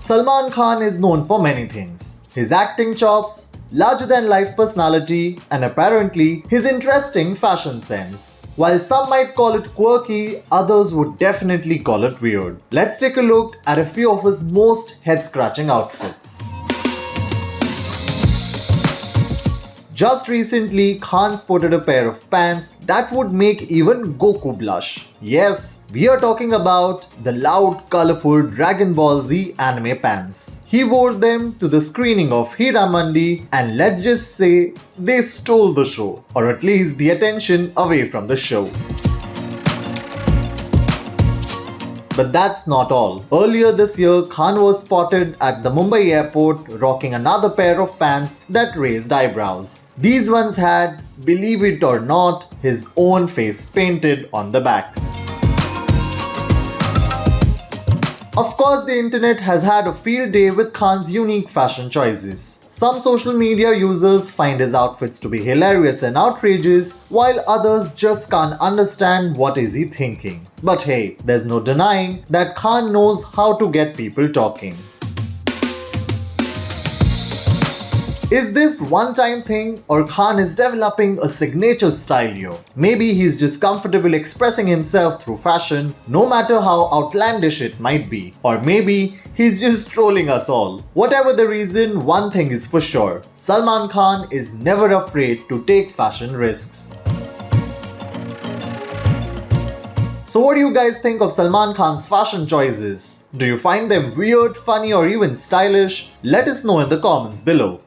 Salman Khan is known for many things. His acting chops, larger-than-life personality, and apparently his interesting fashion sense. While some might call it quirky, others would definitely call it weird. Let's take a look at a few of his most head-scratching outfits. Just recently, Khan sported a pair of pants that would make even Goku blush. Yes, we are talking about the loud, colorful Dragon Ball Z anime pants. He wore them to the screening of Heeramandi, and let's just say they stole the show, or at least the attention away from the show. But that's not all. Earlier this year, Khan was spotted at the Mumbai airport rocking another pair of pants that raised eyebrows. These ones had, believe it or not, his own face painted on the back. Of course, the internet has had a field day with Khan's unique fashion choices. Some social media users find his outfits to be hilarious and outrageous, while others just can't understand what is he thinking. But hey, there's no denying that Khan knows how to get people talking. Is this one-time thing, or Khan is developing a signature style here? Maybe he's just comfortable expressing himself through fashion, no matter how outlandish it might be. Or maybe he's just trolling us all. Whatever the reason, one thing is for sure. Salman Khan is never afraid to take fashion risks. So what do you guys think of Salman Khan's fashion choices? Do you find them weird, funny, or even stylish? Let us know in the comments below.